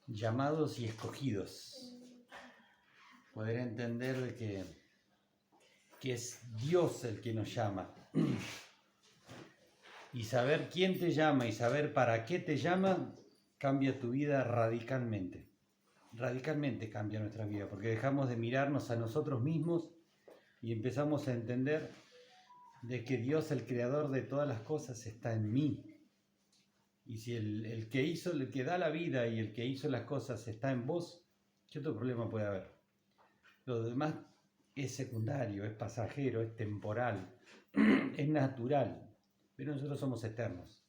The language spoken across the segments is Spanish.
Llamados y escogidos. Poder entender de que es Dios el que nos llama. Y saber quién te llama y saber para qué te llama cambia tu vida radicalmente. Radicalmente cambia nuestra vida, porque dejamos de mirarnos a nosotros mismos y empezamos a entender de que Dios, el creador de todas las cosas, está en mí. Y si el que da la vida y el que hizo las cosas está en vos, ¿qué otro problema puede haber? Lo demás es secundario, es pasajero, es temporal, es natural, pero nosotros somos eternos.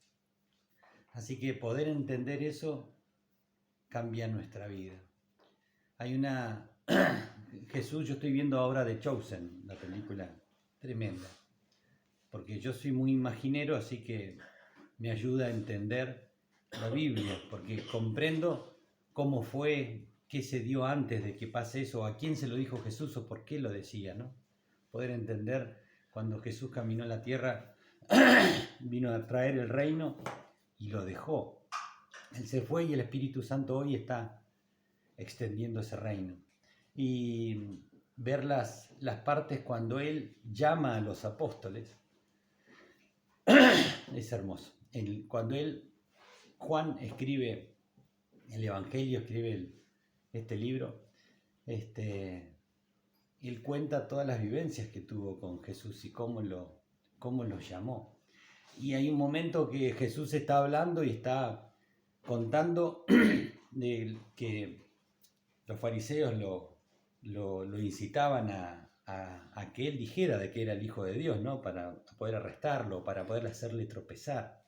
Así que poder entender eso cambia nuestra vida. Hay una... Jesús, yo estoy viendo ahora The Chosen, la película, tremenda. Porque yo soy muy imaginero, así que me ayuda a entender la Biblia, porque comprendo cómo fue, qué se dio antes de que pase eso, a quién se lo dijo Jesús o por qué lo decía, ¿no? Poder entender cuando Jesús caminó la tierra, vino a traer el reino y lo dejó. Él se fue y el Espíritu Santo hoy está extendiendo ese reino. Y ver las partes cuando Él llama a los apóstoles es hermoso. Cuando Juan escribe el Evangelio, escribe este libro, él cuenta todas las vivencias que tuvo con Jesús y cómo lo llamó. Y hay un momento que Jesús está hablando y está contando de que los fariseos lo incitaban a que él dijera de que era el Hijo de Dios, ¿no? Para poder arrestarlo, para poder hacerle tropezar.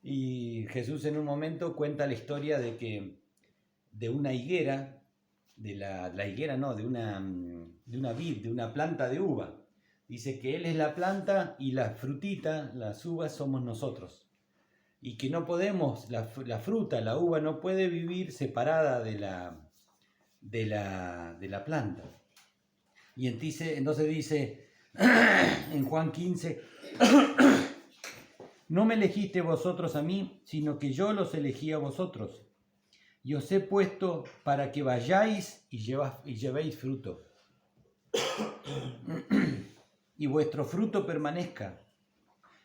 Y Jesús en un momento cuenta la historia de una higuera, de una vid, de una planta de uva. Dice que Él es la planta y la frutita, las uvas, somos nosotros. Y que no podemos, la fruta, la uva, no puede vivir separada de la planta. Y entonces dice en Juan 15, no me elegiste vosotros a mí, sino que yo los elegí a vosotros. Y os he puesto para que vayáis y llevéis fruto. Y vuestro fruto permanezca,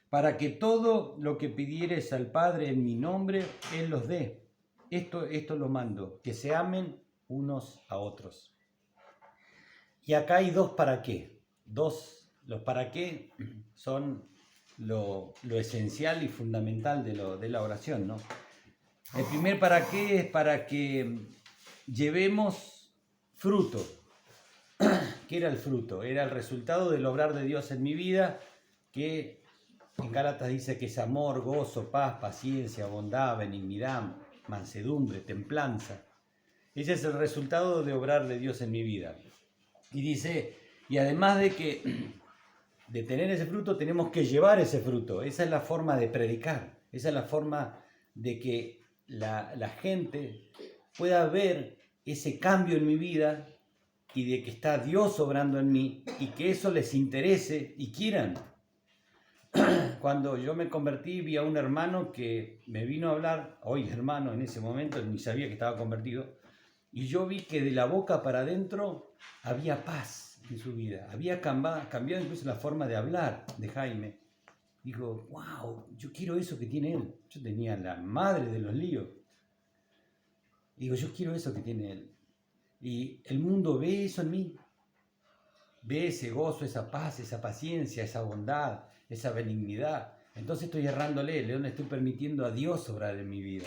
para que todo lo que pidiereis al Padre en mi nombre, Él los dé. Esto lo mando, que se amen unos a otros. Y acá hay dos para qué. Los para qué son lo esencial y fundamental de la oración, ¿no? El primer para qué es para que llevemos fruto. ¿Qué era el fruto? Era el resultado del obrar de Dios en mi vida, que en Gálatas dice que es amor, gozo, paz, paciencia, bondad, benignidad, mansedumbre, templanza. Ese es el resultado de obrar de Dios en mi vida. Y dice, y además de tener ese fruto, tenemos que llevar ese fruto. Esa es la forma de predicar. Esa es la forma de que la gente pueda ver ese cambio en mi vida y de que está Dios obrando en mí y que eso les interese y quieran. Cuando yo me convertí, vi a un hermano que me vino a hablar, hoy hermano, en ese momento ni sabía que estaba convertido, y yo vi que de la boca para adentro había paz en su vida, había cambiado incluso la forma de hablar de Jaime. Digo, wow, yo quiero eso que tiene él. Yo tenía la madre de los líos. Digo, yo quiero eso que tiene él. Y el mundo ve eso en mí. Ve ese gozo, esa paz, esa paciencia, esa bondad, esa benignidad. Entonces estoy errándole, le estoy permitiendo a Dios obrar en mi vida.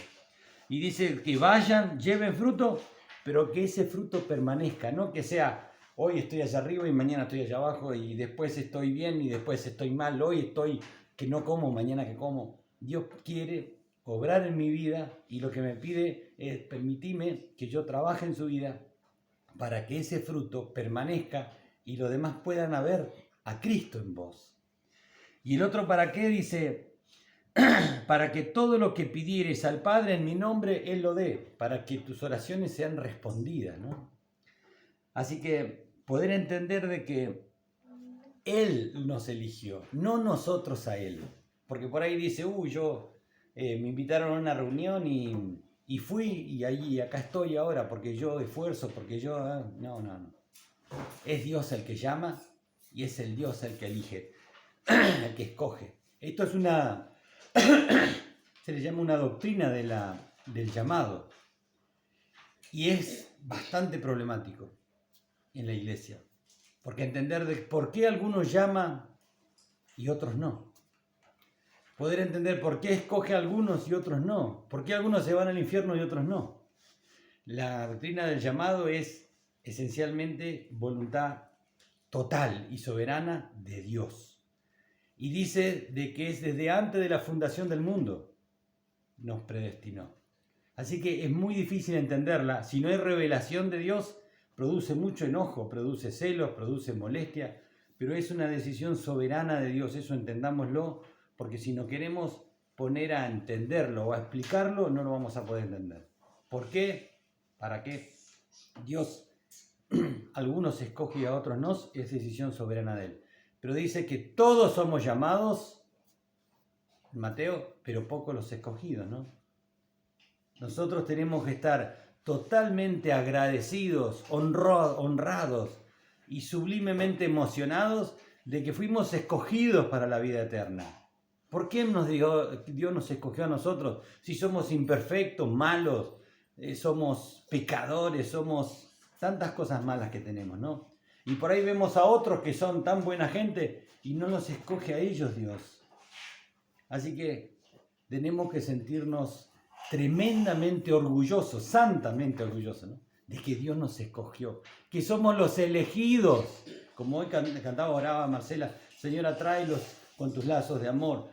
Y dice que vayan, lleven fruto, pero que ese fruto permanezca, no que sea, hoy estoy allá arriba y mañana estoy allá abajo y después estoy bien y después estoy mal, hoy estoy que no como, mañana que como. Dios quiere obrar en mi vida y lo que me pide es permitirme que yo trabaje en su vida para que ese fruto permanezca y los demás puedan ver a Cristo en vos. Y el otro para qué dice, para que todo lo que pidieres al Padre en mi nombre, Él lo dé, para que tus oraciones sean respondidas, ¿no? Así que poder entender de que Él nos eligió, no nosotros a Él. Porque por ahí dice, me invitaron a una reunión y fui y acá estoy ahora porque yo esfuerzo, porque yo... No. Es Dios el que llama y es el Dios el que elige, el que escoge. Esto es se le llama una doctrina del llamado. Y es bastante problemático en la iglesia. Porque entender de por qué algunos llaman y otros no. Poder entender por qué escoge a algunos y otros no. Por qué algunos se van al infierno y otros no. La doctrina del llamado es esencialmente voluntad total y soberana de Dios. Y dice de que es desde antes de la fundación del mundo nos predestinó. Así que es muy difícil entenderla. Si no hay revelación de Dios, produce mucho enojo, produce celos, produce molestia, pero es una decisión soberana de Dios, eso entendámoslo, porque si no queremos poner a entenderlo o a explicarlo, no lo vamos a poder entender. ¿Por qué? ¿Para qué? Dios algunos escoge y a otros no, es decisión soberana de Él. Pero dice que todos somos llamados, Mateo, pero pocos los escogidos, ¿no? Nosotros tenemos que estar totalmente agradecidos, honrados y sublimemente emocionados de que fuimos escogidos para la vida eterna. ¿Por qué Dios nos escogió a nosotros si somos imperfectos, malos, somos pecadores, somos tantas cosas malas que tenemos, ¿no? Y por ahí vemos a otros que son tan buena gente y no los escoge a ellos Dios. Así que tenemos que sentirnos tremendamente orgullosos, santamente orgullosos, ¿no? De que Dios nos escogió, que somos los elegidos. Como hoy cantaba, oraba Marcela, Señora, tráelos con tus lazos de amor.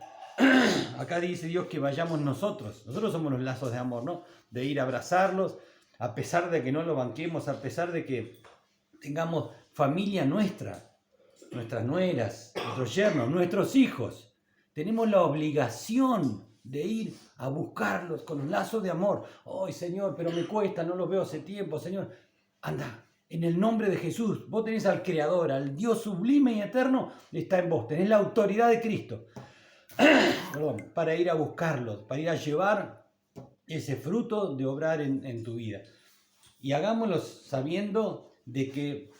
Acá dice Dios que vayamos nosotros somos los lazos de amor, ¿no? De ir a abrazarlos, a pesar de que no lo banquemos, a pesar de que tengamos familia nuestra, nuestras nueras, nuestros yernos, nuestros hijos. Tenemos la obligación de ir a buscarlos con los lazos de amor. ¡Ay, Señor, pero me cuesta, no los veo hace tiempo, Señor! Anda, en el nombre de Jesús, vos tenés al Creador, al Dios sublime y eterno, está en vos, tenés la autoridad de Cristo. Perdón, para ir a buscarlos, para ir a llevar ese fruto de obrar en tu vida. Y hagámoslo sabiendo de que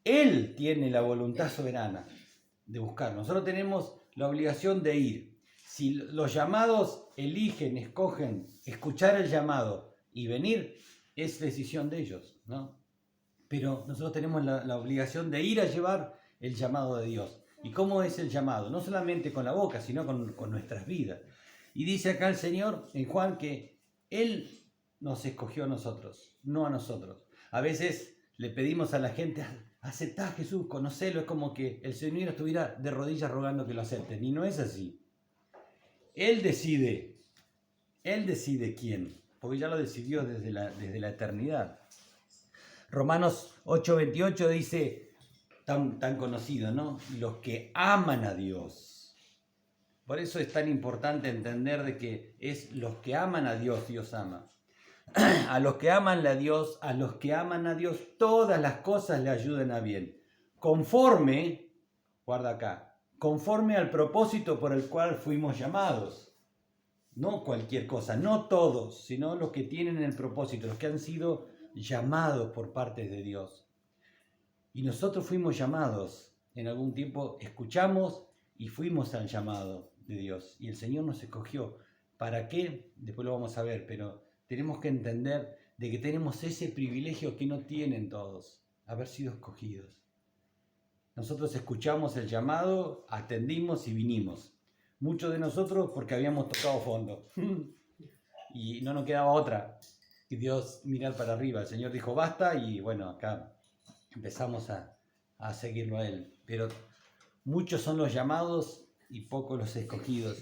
Él tiene la voluntad soberana de buscarnos. Nosotros tenemos la obligación de ir. Si los llamados eligen, escogen escuchar el llamado y venir, es decisión de ellos, ¿no? Pero nosotros tenemos la obligación de ir a llevar el llamado de Dios. ¿Y cómo es el llamado? No solamente con la boca, sino con nuestras vidas. Y dice acá el Señor en Juan que Él nos escogió a nosotros, no a nosotros. A veces le pedimos a la gente, aceptá a Jesús, conocelo, es como que el Señor estuviera de rodillas rogando que lo acepten. Y no es así. Él decide quién, porque ya lo decidió desde la eternidad. Romanos 8:28 dice, tan conocido, ¿no? Los que aman a Dios. Por eso es tan importante entender de que es los que aman a Dios, Dios ama. A los que aman a Dios, todas las cosas le ayudan a bien. Conforme, guarda acá, conforme al propósito por el cual fuimos llamados. No cualquier cosa, no todos, sino los que tienen el propósito, los que han sido llamados por parte de Dios. Y nosotros fuimos llamados, en algún tiempo escuchamos y fuimos al llamado de Dios. Y el Señor nos escogió. ¿Para qué? Después lo vamos a ver, pero tenemos que entender de que tenemos ese privilegio que no tienen todos, haber sido escogidos. Nosotros escuchamos el llamado, atendimos y vinimos. Muchos de nosotros porque habíamos tocado fondo y no nos quedaba otra que Dios mirar para arriba. El Señor dijo basta y bueno, acá empezamos a seguirlo a Él. Pero muchos son los llamados y pocos los escogidos.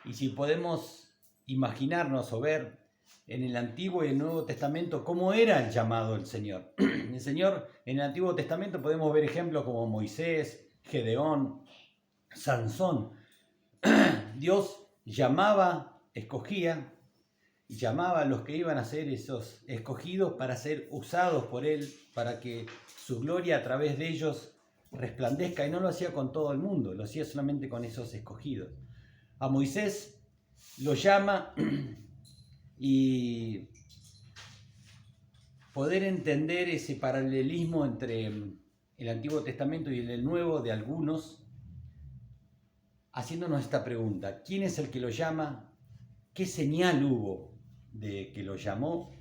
Y si podemos imaginarnos o ver en el Antiguo y el Nuevo Testamento cómo era el llamado del Señor. El Señor en el Antiguo Testamento podemos ver ejemplos como Moisés, Gedeón, Sansón. Dios llamaba, escogía, y llamaba a los que iban a ser esos escogidos para ser usados por Él, para que su gloria a través de ellos resplandezca, y no lo hacía con todo el mundo, lo hacía solamente con esos escogidos. A Moisés lo llama y poder entender ese paralelismo entre el Antiguo Testamento y el Nuevo de algunos, haciéndonos esta pregunta: ¿quién es el que lo llama? ¿Qué señal hubo de que lo llamó?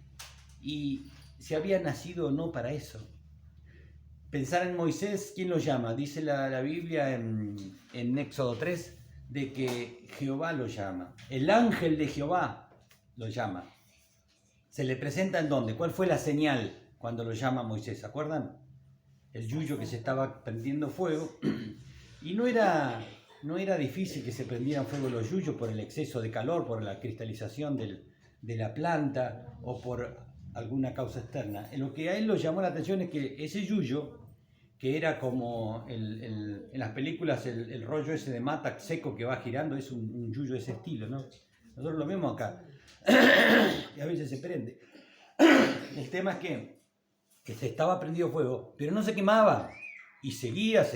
Y si había nacido o no para eso. Pensar en Moisés, ¿quién lo llama? Dice la Biblia en Éxodo 3 de que Jehová lo llama. El ángel de Jehová lo llama. ¿Se le presenta en dónde? ¿Cuál fue la señal cuando lo llama Moisés? ¿Se acuerdan? El yuyo que se estaba prendiendo fuego. Y no era difícil que se prendieran fuego los yuyos por el exceso de calor, por la cristalización de la planta o por alguna causa externa. En lo que a él lo llamó la atención es que ese yuyo, que era como en las películas el rollo ese de mata seco que va girando, es un yuyo de ese estilo, ¿no? Nosotros lo vemos acá y a veces se prende. El tema es que se estaba prendido fuego, pero no se quemaba y seguía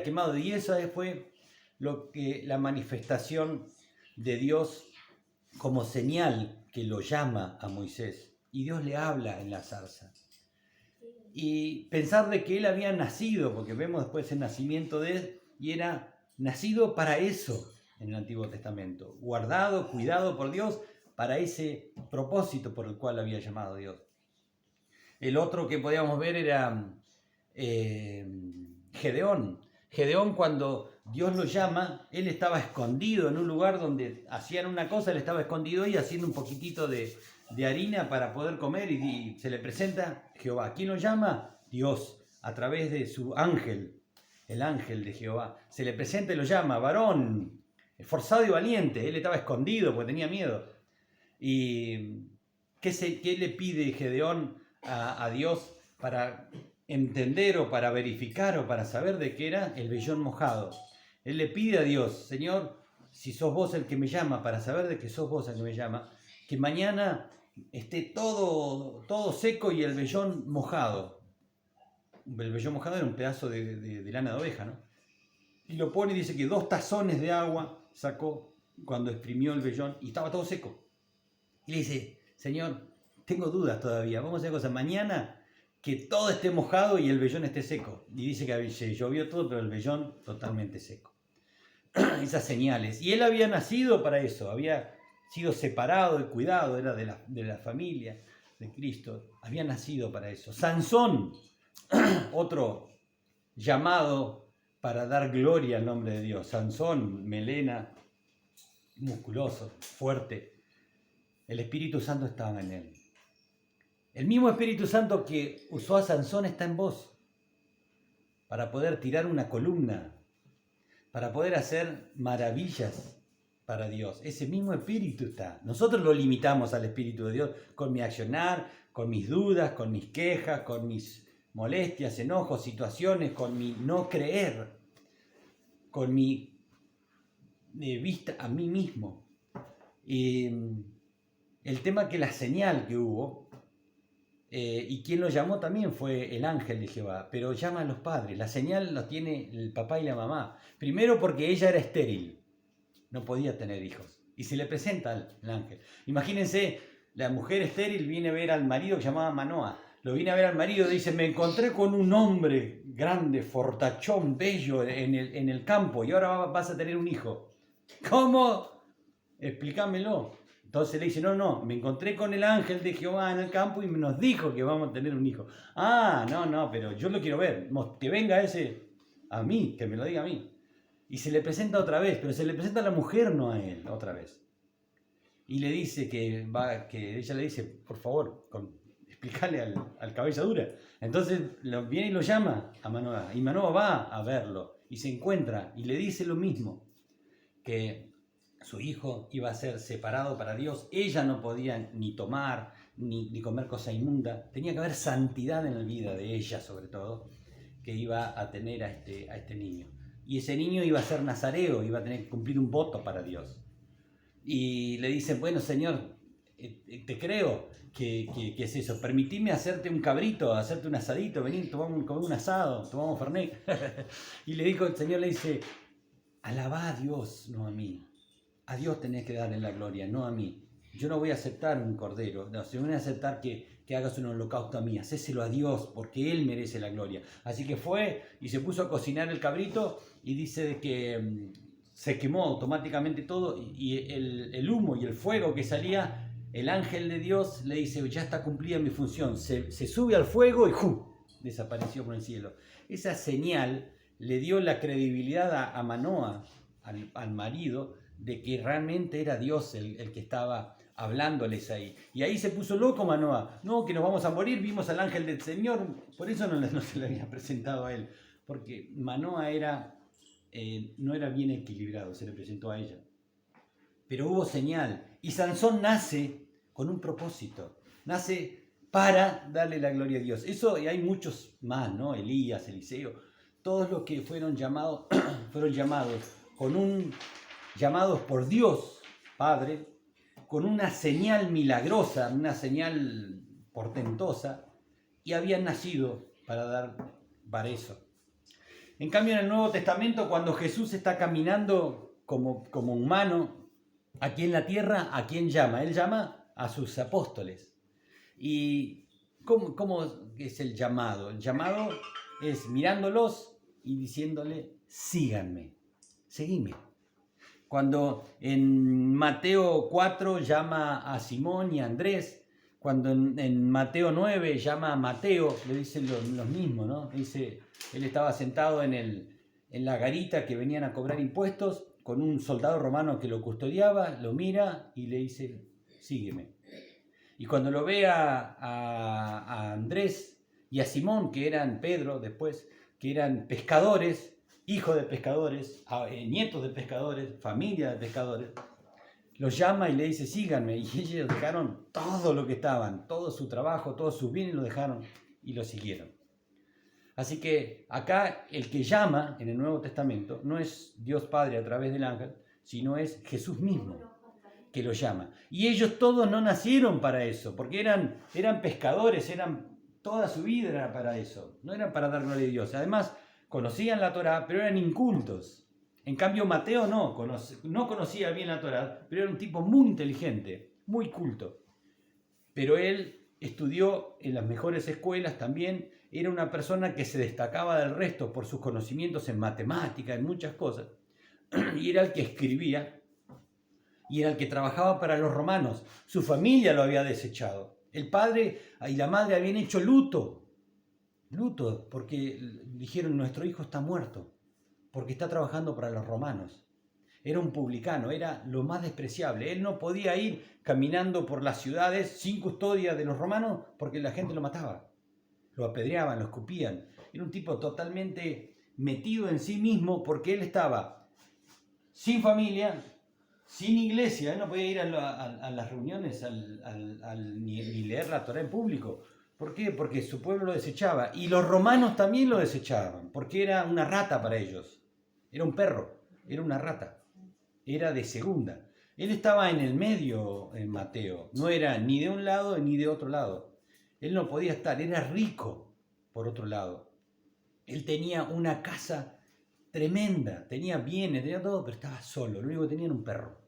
quemado, y esa fue la manifestación de Dios como señal que lo llama a Moisés. Y Dios le habla en la zarza. Y pensar de que él había nacido, porque vemos después el nacimiento de él, y era nacido para eso en el Antiguo Testamento, guardado, cuidado por Dios, para ese propósito por el cual había llamado a Dios. El otro que podíamos ver era Gedeón. Gedeón, cuando Dios lo llama, él estaba escondido en un lugar donde hacían una cosa, él estaba escondido y haciendo un poquitito de harina para poder comer, y se le presenta Jehová. ¿Quién lo llama? Dios, a través de su ángel, el ángel de Jehová. Se le presenta y lo llama: varón, esforzado y valiente. Él estaba escondido porque tenía miedo. ¿Y qué le pide Gedeón a Dios para entender o para verificar o para saber de qué era? El vellón mojado. Él le pide a Dios: Señor, si sos vos el que me llama, para saber de que sos vos el que me llama, que mañana esté todo seco y el vellón mojado. El vellón mojado era un pedazo de lana de oveja, ¿no? Y lo pone y dice que 2 tazones de agua sacó cuando exprimió el vellón y estaba todo seco. Y le dice: Señor, tengo dudas todavía, vamos a hacer cosas. Mañana que todo esté mojado y el vellón esté seco. Y dice que llovió todo, pero el vellón totalmente seco. Esas señales. Y él había nacido para eso, había sido separado y cuidado, era de la familia de Cristo, había nacido para eso. Sansón, otro llamado para dar gloria al nombre de Dios. Sansón, melena, musculoso, fuerte. El Espíritu Santo estaba en él. El mismo Espíritu Santo que usó a Sansón está en vos, para poder tirar una columna, para poder hacer maravillas para Dios. Ese mismo Espíritu está. Nosotros lo limitamos al Espíritu de Dios con mi accionar, con mis dudas, con mis quejas, con mis molestias, enojos, situaciones, con mi no creer, con mi vista a mí mismo. Y el tema que la señal que hubo, y quien lo llamó también fue el ángel de Jehová, pero llama a los padres. La señal la tiene el papá y la mamá. Primero porque ella era estéril, no podía tener hijos, y se le presenta el ángel. Imagínense, la mujer estéril viene a ver al marido que llamaba Manoa. Lo viene a ver al marido y dice: me encontré con un hombre grande, fortachón, bello en el campo, y ahora vas a tener un hijo. ¿Cómo? Explícamelo. Entonces le dice: no, me encontré con el ángel de Jehová en el campo y nos dijo que vamos a tener un hijo. Ah, no, pero yo lo quiero ver. Que venga ese a mí, que me lo diga a mí. Y se le presenta otra vez, pero se le presenta a la mujer, no a él, otra vez. Y le dice que ella le dice: por favor, explícale al cabeza dura. Entonces viene y lo llama a Manoa, y Manoa va a verlo y se encuentra y le dice lo mismo, que su hijo iba a ser separado para Dios. Ella no podía ni tomar ni comer cosa inmunda. Tenía que haber santidad en la vida de ella, sobre todo, que iba a tener a este niño. Y ese niño iba a ser nazareo, iba a tener que cumplir un voto para Dios. Y le dicen: bueno, Señor, te creo que es eso. Permitime hacerte un cabrito, hacerte un asadito, vení, tomamos un asado, tomamos Fernet. Y le dijo, el Señor le dice, alabá a Dios, no a mí. A Dios tenés que darle la gloria, no a mí. Yo no voy a aceptar un cordero, no, yo voy a aceptar que hagas un holocausto a mí, hacéselo a Dios, porque Él merece la gloria. Así que fue y se puso a cocinar el cabrito y dice de que se quemó automáticamente todo y el humo y el fuego que salía, el ángel de Dios le dice, ya está cumplida mi función, se sube al fuego y ¡jú! Desapareció por el cielo. Esa señal le dio la credibilidad a Manoa, al marido, de que realmente era Dios el que estaba hablándoles ahí. Y ahí se puso loco Manoa. No, que nos vamos a morir, vimos al ángel del Señor. Por eso no se le había presentado a él. Porque Manoa no era bien equilibrado, se le presentó a ella. Pero hubo señal. Y Sansón nace con un propósito. Nace para darle la gloria a Dios. Eso, y hay muchos más, ¿no? Elías, Eliseo. Todos los que fueron llamados llamados por Dios Padre, con una señal milagrosa, una señal portentosa, y habían nacido para eso. En cambio, en el Nuevo Testamento, cuando Jesús está caminando como humano aquí en la tierra, ¿a quién llama? Él llama a sus apóstoles. ¿Y cómo es el llamado? El llamado es mirándolos y diciéndole, síganme, seguime. Cuando en Mateo 4 llama a Simón y a Andrés, cuando en Mateo 9 llama a Mateo, le dicen los mismos, ¿no? Dice, él estaba sentado en la garita que venían a cobrar impuestos, con un soldado romano que lo custodiaba, lo mira y le dice, sígueme. Y cuando lo ve a Andrés y a Simón, que eran Pedro después, que eran pescadores, hijos de pescadores, nietos de pescadores, familia de pescadores, los llama y le dice, síganme. Y ellos dejaron todo lo que estaban, todo su trabajo, todos sus bienes, lo dejaron y lo siguieron. Así que acá el que llama en el Nuevo Testamento no es Dios Padre a través del ángel, sino es Jesús mismo que lo llama. Y ellos todos no nacieron para eso, porque eran pescadores, toda su vida era para eso, no eran para dar gloria a Dios. Además, conocían la Torá, pero eran incultos. En cambio, Mateo no conocía bien la Torá, pero era un tipo muy inteligente, muy culto. Pero él estudió en las mejores escuelas también, era una persona que se destacaba del resto por sus conocimientos en matemática, en muchas cosas, y era el que escribía, y era el que trabajaba para los romanos. Su familia lo había desechado. El padre y la madre habían hecho luto, porque dijeron, nuestro hijo está muerto, porque está trabajando para los romanos. Era un publicano, era lo más despreciable. Él no podía ir caminando por las ciudades sin custodia de los romanos porque la gente lo mataba. Lo apedreaban, lo escupían. Era un tipo totalmente metido en sí mismo porque él estaba sin familia, sin iglesia. Él no podía ir a las reuniones ni leer la Torá en público. ¿Por qué? Porque su pueblo lo desechaba. Y los romanos también lo desechaban, porque era una rata para ellos. Era un perro, era una rata. Era de segunda. Él estaba en el medio en Mateo. No era ni de un lado ni de otro lado. Él no podía estar, era rico por otro lado. Él tenía una casa tremenda, tenía bienes, tenía todo, pero estaba solo. Lo único que tenía era un perro.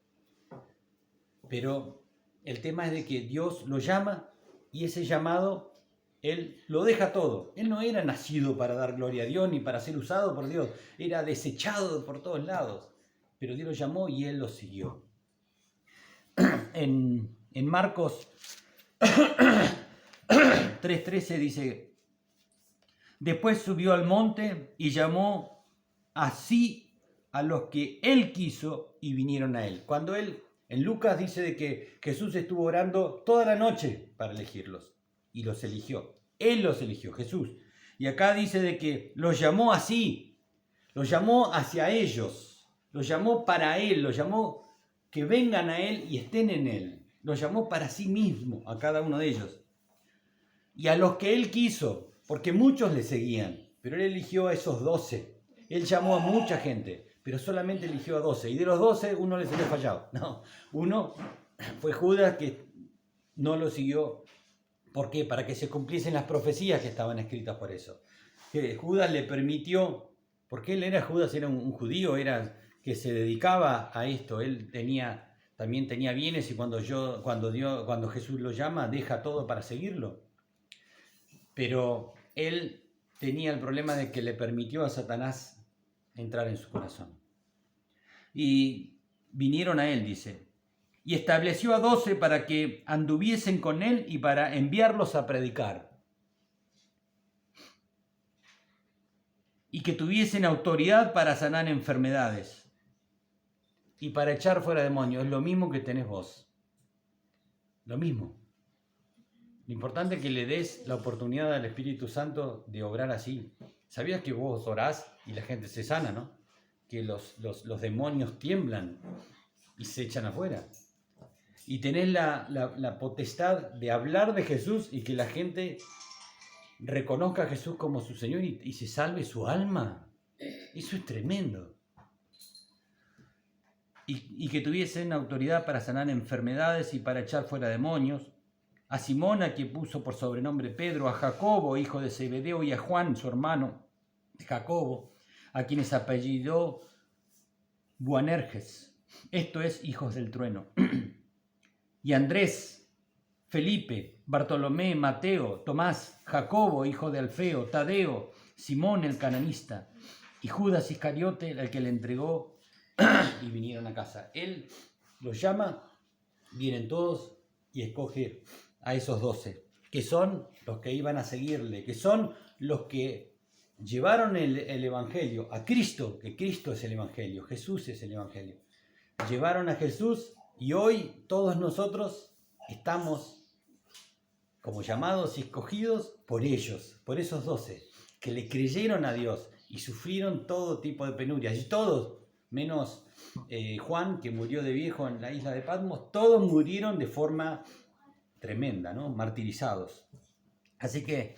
Pero el tema es de que Dios lo llama y ese llamado, él lo deja todo. Él no era nacido para dar gloria a Dios ni para ser usado por Dios. Era desechado por todos lados. Pero Dios lo llamó y él lo siguió. En Marcos 3:13 dice, después subió al monte y llamó así a los que él quiso y vinieron a él. Cuando en Lucas dice de que Jesús estuvo orando toda la noche para elegirlos y los eligió. Él los eligió, Jesús. Y acá dice de que los llamó así, los llamó hacia ellos, los llamó para él, los llamó que vengan a él y estén en él. Los llamó para sí mismo, a cada uno de ellos. Y a los que él quiso, porque muchos le seguían, pero él eligió a esos 12. Él llamó a mucha gente, pero solamente eligió a 12. Y de los 12, uno les había fallado. No, uno fue Judas, que no lo siguió. ¿Por qué? Para que se cumpliesen las profecías que estaban escritas por eso. Que Judas le permitió, porque Judas era un judío, era que se dedicaba a esto, él también tenía bienes y cuando Jesús lo llama, deja todo para seguirlo. Pero él tenía el problema de que le permitió a Satanás entrar en su corazón. Y vinieron a él, dice, y estableció a 12 para que anduviesen con él y para enviarlos a predicar. Y que tuviesen autoridad para sanar enfermedades y para echar fuera demonios. Es lo mismo que tenés vos. Lo mismo. Lo importante es que le des la oportunidad al Espíritu Santo de obrar así. ¿Sabías que vos orás y la gente se sana, no? Que los demonios tiemblan y se echan afuera. Y tenés la potestad de hablar de Jesús y que la gente reconozca a Jesús como su Señor y se salve su alma. Eso es tremendo. Y que tuviesen autoridad para sanar enfermedades y para echar fuera demonios. A Simón, a quien puso por sobrenombre Pedro, a Jacobo, hijo de Zebedeo, y a Juan, su hermano Jacobo, a quienes apellidó Boanerges, esto es, hijos del trueno, y Andrés, Felipe, Bartolomé, Mateo, Tomás, Jacobo, hijo de Alfeo, Tadeo, Simón el cananista, y Judas Iscariote, el que le entregó, y vinieron a casa. Él los llama, vienen todos y escoge a esos 12, que son los que iban a seguirle, que son los que llevaron el Evangelio a Cristo, que Cristo es el Evangelio, Jesús es el Evangelio. Llevaron a Jesús y hoy todos nosotros estamos como llamados y escogidos por ellos, por esos 12, que le creyeron a Dios y sufrieron todo tipo de penurias. Y todos, menos Juan, que murió de viejo en la isla de Patmos, todos murieron de forma tremenda, ¿no? Martirizados. Así que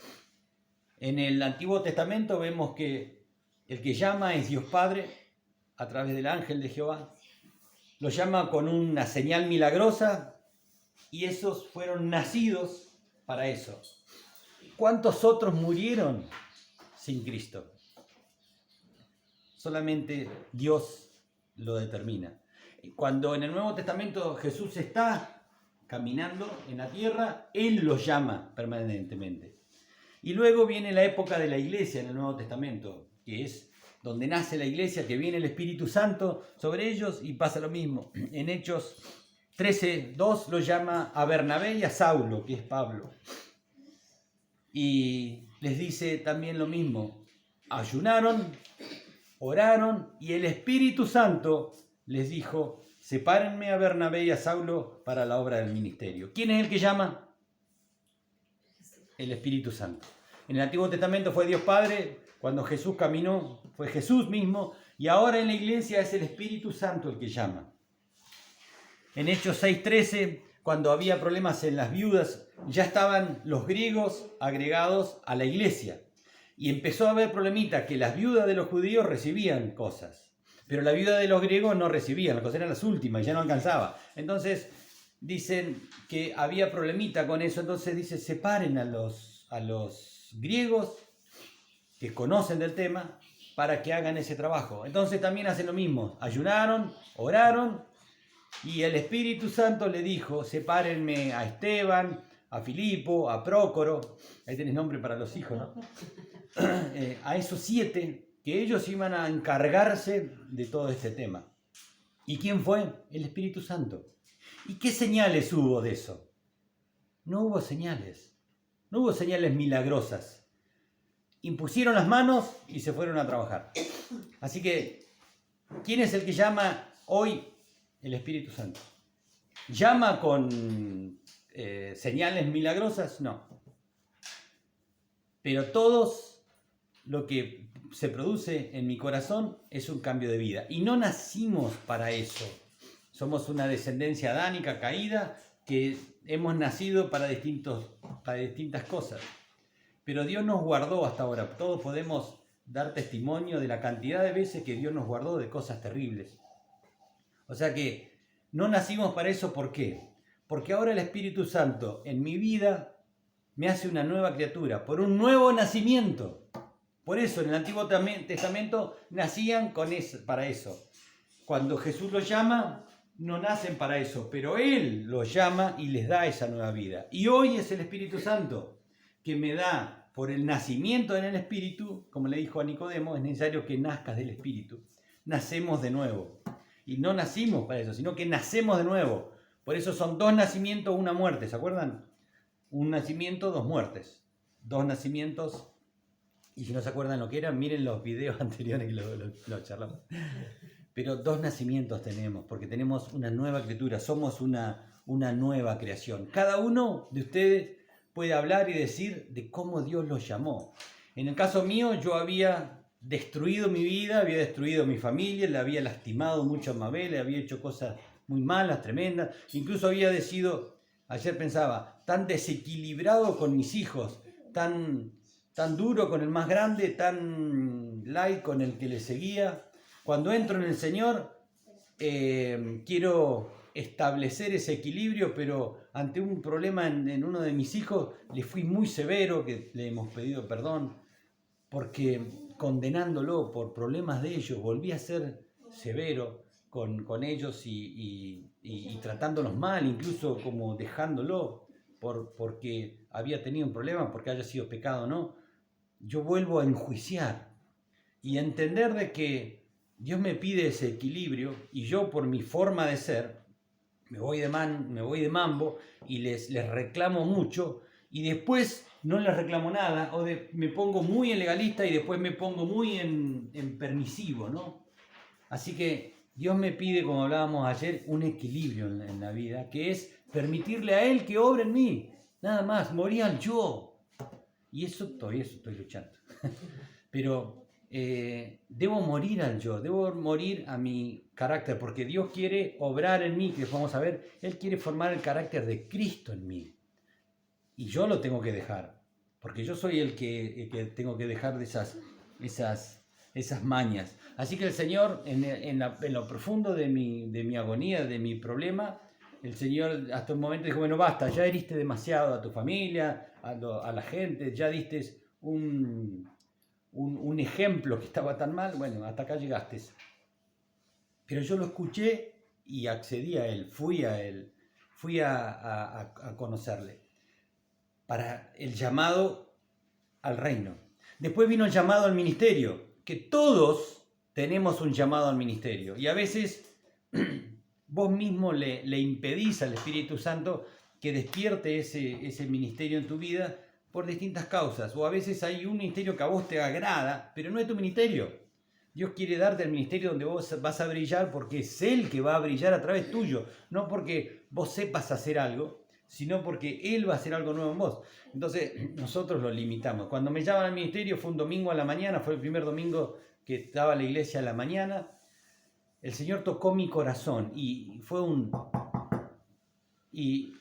en el Antiguo Testamento vemos que el que llama es Dios Padre a través del ángel de Jehová. Lo llama con una señal milagrosa y esos fueron nacidos para eso. ¿Cuántos otros murieron sin Cristo? Solamente Dios lo determina. Cuando en el Nuevo Testamento Jesús está caminando en la tierra, Él los llama permanentemente. Y luego viene la época de la iglesia en el Nuevo Testamento, que es donde nace la iglesia, que viene el Espíritu Santo sobre ellos y pasa lo mismo. En Hechos 13:2 lo llama a Bernabé y a Saulo, que es Pablo. Y les dice también lo mismo. Ayunaron, oraron y el Espíritu Santo les dijo: sepárenme a Bernabé y a Saulo para la obra del ministerio. ¿Quién es el que llama? El Espíritu Santo. En el Antiguo Testamento fue Dios Padre, cuando Jesús caminó fue Jesús mismo, y ahora en la iglesia es el Espíritu Santo el que llama. En Hechos 6:13, cuando había problemas en las viudas, ya estaban los griegos agregados a la iglesia. Y empezó a haber problemitas, que las viudas de los judíos recibían cosas, pero la viuda de los griegos no recibían, las cosas eran las últimas, ya no alcanzaba. Entonces dicen que había problemita con eso, entonces dice: separen a los griegos que conocen del tema para que hagan ese trabajo. Entonces también hacen lo mismo, ayunaron, oraron, y el Espíritu Santo le dijo: sepárenme a Esteban, a Filipo, a Prócoro, ahí tenés nombre para los hijos, ¿no? A esos 7, que ellos iban a encargarse de todo este tema. ¿Y quién fue? El Espíritu Santo. ¿Y qué señales hubo de eso? No hubo señales. No hubo señales milagrosas. Impusieron las manos y se fueron a trabajar. Así que, ¿quién es el que llama hoy? El Espíritu Santo. ¿Llama con señales milagrosas? No. Pero todos lo que se produce en mi corazón es un cambio de vida. Y no nacimos para eso. Somos una descendencia adánica caída que hemos nacido para distintas cosas. Pero Dios nos guardó hasta ahora. Todos podemos dar testimonio de la cantidad de veces que Dios nos guardó de cosas terribles. O sea que no nacimos para eso. ¿Por qué? Porque ahora el Espíritu Santo en mi vida me hace una nueva criatura, por un nuevo nacimiento. Por eso en el Antiguo Testamento nacían para eso. Cuando Jesús los llama, no nacen para eso, pero Él los llama y les da esa nueva vida. Y hoy es el Espíritu Santo que me da, por el nacimiento en el Espíritu, como le dijo a Nicodemo, es necesario que nazcas del Espíritu. Nacemos de nuevo. Y no nacimos para eso, sino que nacemos de nuevo. Por eso son 2 nacimientos, 1 muerte, ¿se acuerdan? Un nacimiento, 2 muertes. 2 nacimientos, y si no se acuerdan lo que eran, miren los videos anteriores que lo charlamos. Pero 2 nacimientos tenemos, porque tenemos una nueva criatura, somos una nueva creación. Cada uno de ustedes puede hablar y decir de cómo Dios los llamó. En el caso mío, yo había destruido mi vida, había destruido mi familia, le había lastimado mucho a Mabel, le había hecho cosas muy malas, tremendas. Incluso había sido, ayer pensaba, tan desequilibrado con mis hijos, tan duro con el más grande, tan light con el que le seguía. Cuando entro en el Señor, quiero establecer ese equilibrio, pero ante un problema en uno de mis hijos, le fui muy severo, que le hemos pedido perdón, porque condenándolo por problemas de ellos, volví a ser severo con ellos y tratándolos mal, incluso como dejándolo, porque había tenido un problema, porque haya sido pecado o no. Yo vuelvo a enjuiciar y a entender de que Dios me pide ese equilibrio y yo por mi forma de ser me voy de mambo y les reclamo mucho y después no les reclamo nada o me pongo muy en legalista y después me pongo muy en permisivo, ¿no? Así que Dios me pide, como hablábamos ayer, un equilibrio en la vida, que es permitirle a Él que obre en mí, nada más, morir al yo. Y todavía estoy luchando. Pero debo morir al yo, debo morir a mi carácter, porque Dios quiere obrar en mí, que vamos a ver, Él quiere formar el carácter de Cristo en mí. Y yo lo tengo que dejar, porque yo soy el que tengo que dejar de esas mañas. Así que el Señor, en lo profundo de mi agonía, de mi problema, el Señor hasta un momento dijo, bueno, basta, ya heriste demasiado a tu familia, a la gente, ya diste un ejemplo que estaba tan mal, bueno, hasta acá llegaste. Pero yo lo escuché y accedí a Él, fui a conocerle, para el llamado al reino. Después vino el llamado al ministerio, que todos tenemos un llamado al ministerio, y a veces vos mismo le impedís al Espíritu Santo que despierte ese ministerio en tu vida por distintas causas. O a veces hay un ministerio que a vos te agrada, pero no es tu ministerio. Dios quiere darte el ministerio donde vos vas a brillar porque es Él que va a brillar a través tuyo. No porque vos sepas hacer algo, sino porque Él va a hacer algo nuevo en vos. Entonces nosotros lo limitamos. Cuando me llaman al ministerio fue un domingo a la mañana, fue el primer domingo que estaba la iglesia a la mañana. El Señor tocó mi corazón y fue y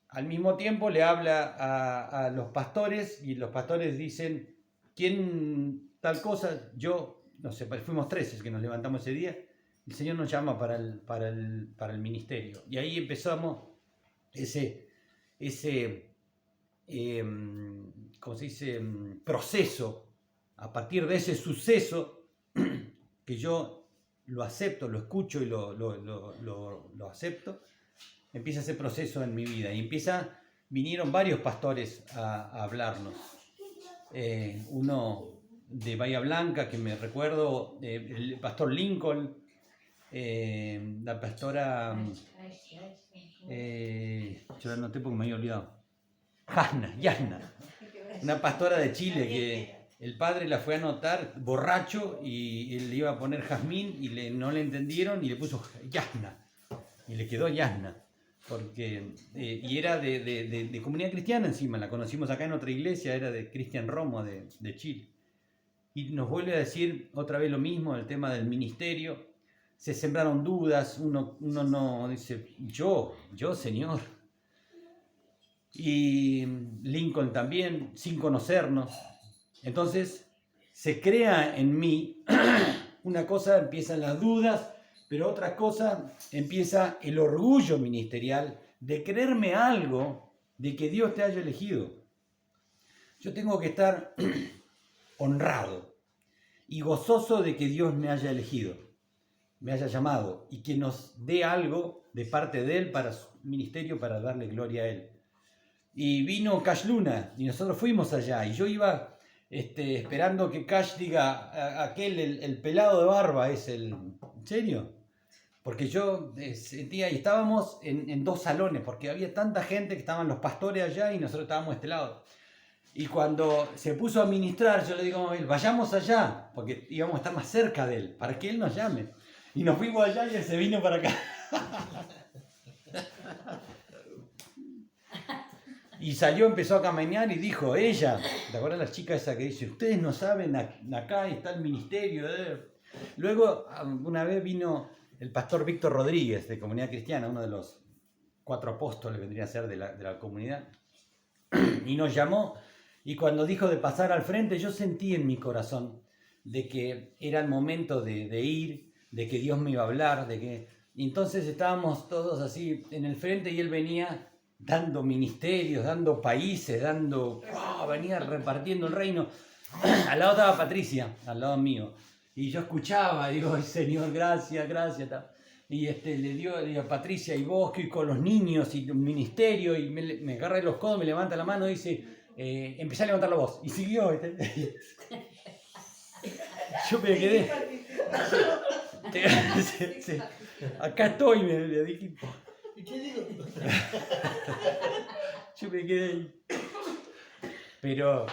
al mismo tiempo le habla a los pastores y los pastores dicen, ¿quién tal cosa? Yo, no sé, fuimos 13 que nos levantamos ese día. El Señor nos llama para el ministerio. Y ahí empezamos ese ¿cómo se dice? Proceso. A partir de ese suceso que yo lo acepto, lo escucho y lo acepto, empieza ese proceso en mi vida y vinieron varios pastores a hablarnos. Uno de Bahía Blanca, que me recuerdo, el pastor Lincoln, la pastora, yo la anoté porque me había olvidado, Yasna, una pastora de Chile que el padre la fue a anotar borracho y él le iba a poner Jazmín y no le entendieron y le puso Yasna y le quedó Yasna. Porque, y era de comunidad cristiana encima, la conocimos acá en otra iglesia, era de Cristian Romo de Chile. Y nos vuelve a decir otra vez lo mismo, el tema del ministerio. Se sembraron dudas, uno no dice, yo Señor. Y Lincoln también, sin conocernos. Entonces, se crea en mí, una cosa empiezan las dudas, pero otra cosa empieza el orgullo ministerial de creerme algo de que Dios te haya elegido. Yo tengo que estar honrado y gozoso de que Dios me haya elegido, me haya llamado y que nos dé algo de parte de Él para su ministerio, para darle gloria a Él. Y vino Cash Luna y nosotros fuimos allá y yo iba esperando que Cash diga, aquel, el pelado de barba es el... ¿En serio? Porque yo sentía, y estábamos en dos salones, porque había tanta gente que estaban los pastores allá y nosotros estábamos de este lado. Y cuando se puso a ministrar, yo le digo a él, vayamos allá, porque íbamos a estar más cerca de él, para que él nos llame. Y nos fuimos allá y él se vino para acá. Y salió, empezó a caminar y dijo, ella, ¿te acuerdas la chica esa que dice, ustedes no saben, acá está el ministerio? Luego, una vez vino el pastor Víctor Rodríguez, de Comunidad Cristiana, uno de los 4 apóstoles, vendría a ser de la comunidad, y nos llamó, y cuando dijo de pasar al frente, yo sentí en mi corazón de que era el momento de ir, de que Dios me iba a hablar, y entonces estábamos todos así en el frente y él venía dando ministerios, dando países, venía repartiendo el reino. Al lado estaba Patricia, al lado mío. Y yo escuchaba, digo, ay, Señor, gracias, gracias. Y le dio a Patricia, y vos, que con los niños, y un ministerio, y me agarra de los codos, me levanta la mano y dice, empecé a levantar la voz. Y siguió. Yo me quedé. Sí. Acá estoy, le dije. ¿Y qué digo? Yo me quedé ahí. Pero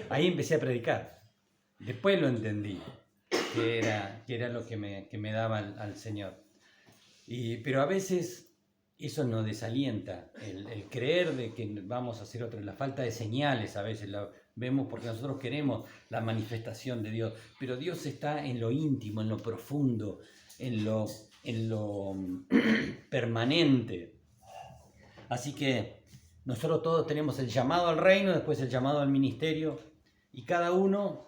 ahí empecé a predicar. Después lo entendí, que era lo que me daba al Señor. Pero a veces eso nos desalienta, el creer de que vamos a hacer otra, la falta de señales a veces la vemos porque nosotros queremos la manifestación de Dios, pero Dios está en lo íntimo, en lo profundo, en lo permanente. Así que nosotros todos tenemos el llamado al reino, después el llamado al ministerio, y cada uno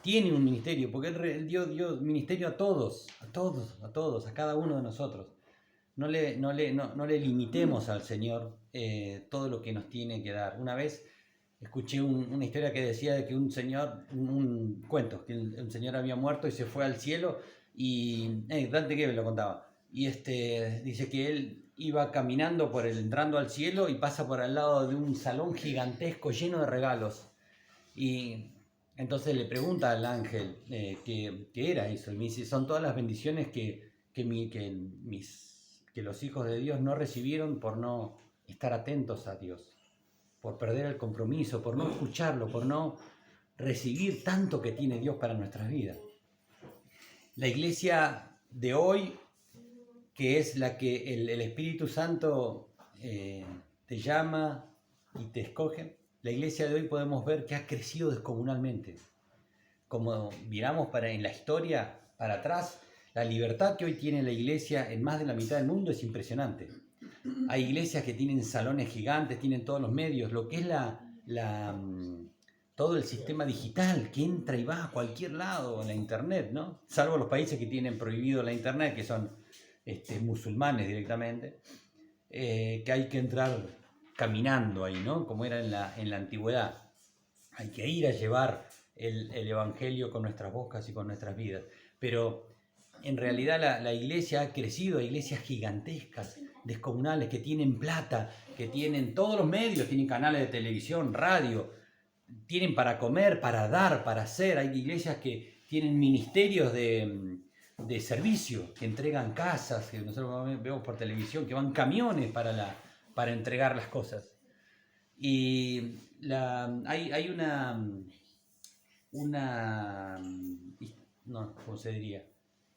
tiene un ministerio, porque Él dio ministerio a todos, a cada uno de nosotros. No le limitemos al Señor todo lo que nos tiene que dar. Una vez escuché una historia que decía de que un cuento, que un señor había muerto y se fue al cielo, y Dante Gebel lo contaba, y dice que él iba caminando entrando al cielo y pasa por al lado de un salón gigantesco lleno de regalos, y entonces le pregunta al ángel qué era eso, y me dice, son todas las bendiciones que los hijos de Dios no recibieron por no estar atentos a Dios, por perder el compromiso, por no escucharlo, por no recibir tanto que tiene Dios para nuestras vidas. La iglesia de hoy, que es la que el Espíritu Santo te llama y te escoge, la iglesia de hoy podemos ver que ha crecido descomunalmente. Como miramos en la historia para atrás, la libertad que hoy tiene la iglesia en más de la mitad del mundo es impresionante. Hay iglesias que tienen salones gigantes, tienen todos los medios, lo que es todo el sistema digital que entra y va a cualquier lado en la internet, ¿no? Salvo los países que tienen prohibido la internet, que son musulmanes directamente, que hay que entrar caminando ahí, ¿no? Como era en la antigüedad. Hay que ir a llevar el evangelio con nuestras bocas y con nuestras vidas. Pero en realidad la iglesia ha crecido, hay iglesias gigantescas, descomunales, que tienen plata, que tienen todos los medios, tienen canales de televisión, radio, tienen para comer, para dar, para hacer. Hay iglesias que tienen ministerios de servicio, que entregan casas, que nosotros vemos por televisión, que van camiones para entregar las cosas. Y hay ¿cómo se diría?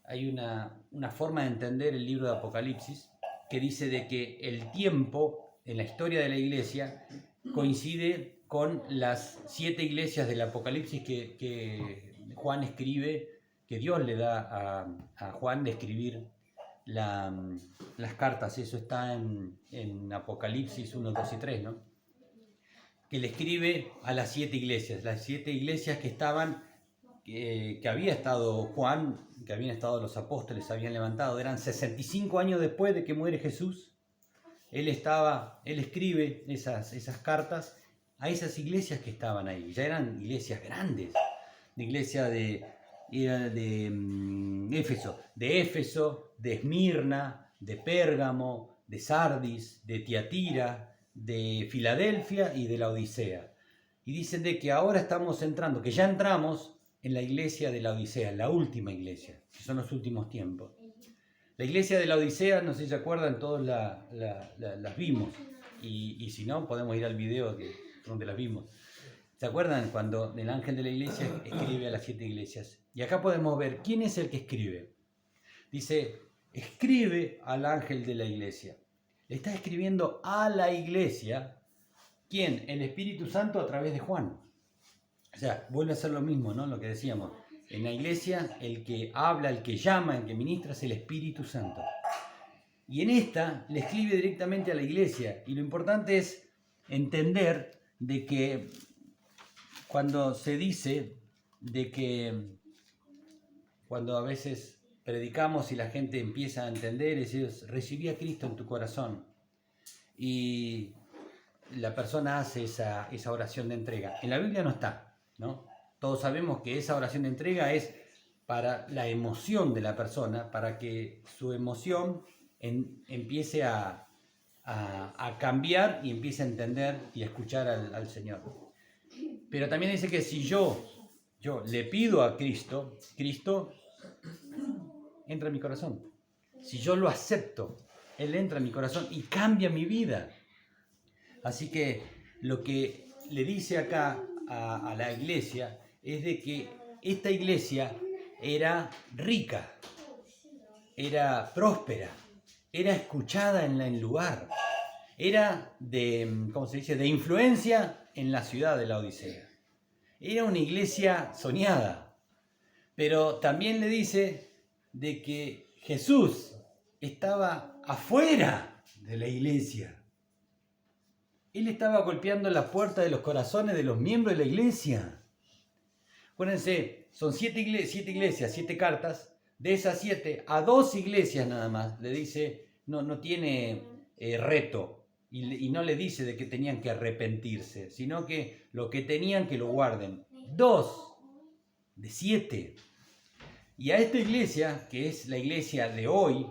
Hay una forma de entender el libro de Apocalipsis que dice de que el tiempo en la historia de la iglesia coincide con las 7 iglesias del Apocalipsis que Juan escribe, que Dios le da a Juan de escribir las cartas. Eso está en Apocalipsis 1, 2 y 3, ¿no? Que le escribe a las 7 iglesias que estaban que había estado Juan, que habían estado los apóstoles, se habían levantado. Eran 65 años después de que muere Jesús. Él escribe esas cartas a esas iglesias que estaban ahí. Ya eran iglesias grandes. La iglesia era de Éfeso, de Esmirna, de Pérgamo, de Sardis, de Tiatira, de Filadelfia y de la Odisea. Y dicen de que ahora estamos entrando, que ya entramos en la iglesia de la Odisea, la última iglesia, que son los últimos tiempos. La iglesia de la Odisea, no sé si se acuerdan, todos las vimos. Y si no, podemos ir al video donde las vimos. ¿Se acuerdan cuando el ángel de la iglesia escribe a las 7 iglesias? Y acá podemos ver quién es el que escribe. Dice, escribe al ángel de la iglesia. Le está escribiendo a la iglesia. ¿Quién? El Espíritu Santo a través de Juan. O sea, vuelve a ser lo mismo, ¿no? Lo que decíamos. En la iglesia, el que habla, el que llama, el que ministra es el Espíritu Santo. Y en esta le escribe directamente a la iglesia. Y lo importante es entender de que cuando se dice de que cuando a veces predicamos y la gente empieza a entender, es decir, recibí a Cristo en tu corazón. Y la persona hace esa oración de entrega. En la Biblia no está, ¿no? Todos sabemos que esa oración de entrega es para la emoción de la persona, para que su emoción empiece a cambiar y empiece a entender y a escuchar al Señor. Pero también dice que si yo le pido a Cristo, Cristo entra en mi corazón. Si yo lo acepto, Él entra en mi corazón y cambia mi vida. Así que lo que le dice acá a la iglesia es de que esta iglesia era rica, era próspera, era escuchada en el lugar, era de influencia en la ciudad de la Odisea. Era una iglesia soñada, pero también le dice de que Jesús estaba afuera de la iglesia. Él estaba golpeando la puerta de los corazones de los miembros de la iglesia. Acuérdense, son 7 iglesias, 7 cartas. De esas 7, a 2 iglesias nada más le dice, no tiene reto. Y no le dice de que tenían que arrepentirse, sino que lo que tenían que lo guarden. 2 de 7. Y a esta iglesia, que es la iglesia de hoy,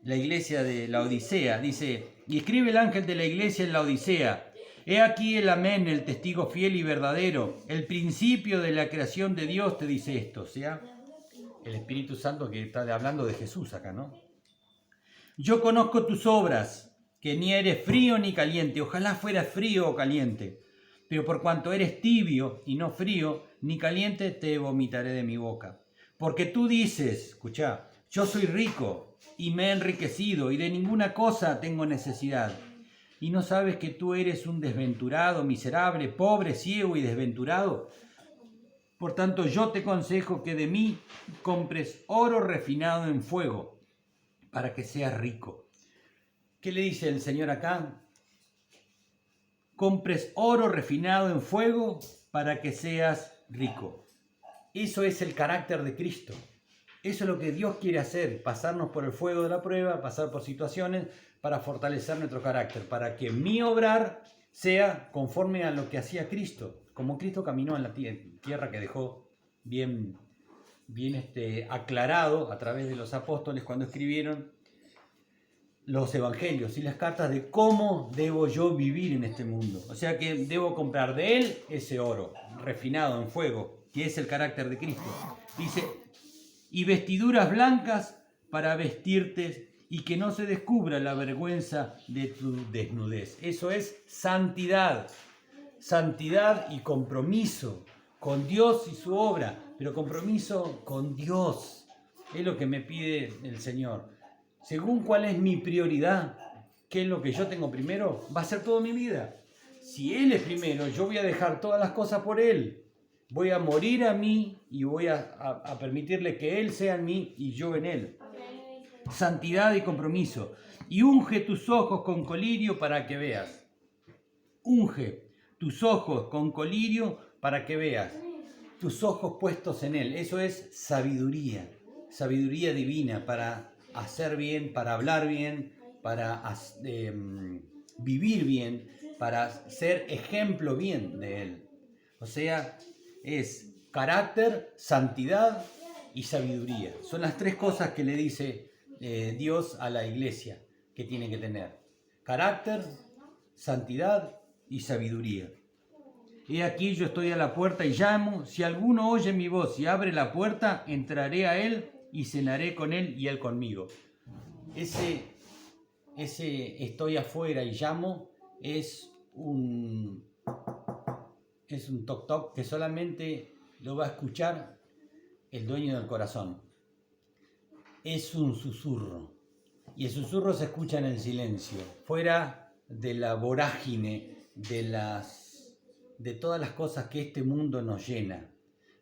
la iglesia de la Odisea, dice, y escribe el ángel de la iglesia en la Odisea, he aquí el amén, el testigo fiel y verdadero, el principio de la creación de Dios te dice esto, o sea, el Espíritu Santo que está hablando de Jesús acá, ¿no? Yo conozco tus obras, que ni eres frío ni caliente, ojalá fueras frío o caliente, pero por cuanto eres tibio y no frío ni caliente, te vomitaré de mi boca. Porque tú dices, escuchá, yo soy rico y me he enriquecido y de ninguna cosa tengo necesidad. ¿Y no sabes que tú eres un desventurado, miserable, pobre, ciego y desventurado? Por tanto, yo te aconsejo que de mí compres oro refinado en fuego para que seas rico. ¿Qué le dice el Señor acá? Compres oro refinado en fuego para que seas rico. Eso es el carácter de Cristo. Eso es lo que Dios quiere hacer, pasarnos por el fuego de la prueba, pasar por situaciones para fortalecer nuestro carácter, para que mi obrar sea conforme a lo que hacía Cristo, como Cristo caminó en la tierra que dejó bien aclarado a través de los apóstoles cuando escribieron los evangelios y las cartas de cómo debo yo vivir en este mundo. O sea que debo comprar de Él ese oro refinado en fuego, que es el carácter de Cristo. Dice, y vestiduras blancas para vestirte y que no se descubra la vergüenza de tu desnudez. Eso es santidad. Santidad y compromiso con Dios y su obra, pero compromiso con Dios. Es lo que me pide el Señor. Según cuál es mi prioridad, qué es lo que yo tengo primero, va a ser toda mi vida. Si Él es primero, yo voy a dejar todas las cosas por Él. Voy a morir a mí y voy a permitirle que Él sea en mí y yo en Él. Santidad y compromiso. Y unge tus ojos con colirio para que veas. Unge tus ojos con colirio para que veas. tus ojos puestos en Él. Eso es sabiduría, sabiduría divina para hacer bien, para hablar bien, para vivir bien, para ser ejemplo bien de Él. O sea, es carácter, santidad y sabiduría. Son las tres cosas que le dice Dios a la iglesia que tiene que tener. Carácter, santidad y sabiduría. He aquí yo estoy a la puerta y llamo. Si alguno oye mi voz y abre la puerta, entraré a él y cenaré con él y él conmigo. Ese estoy afuera y llamo es un toc toc que solamente lo va a escuchar el dueño del corazón. Es un susurro. Y el susurro se escucha en el silencio, fuera de la vorágine de todas las cosas que este mundo nos llena,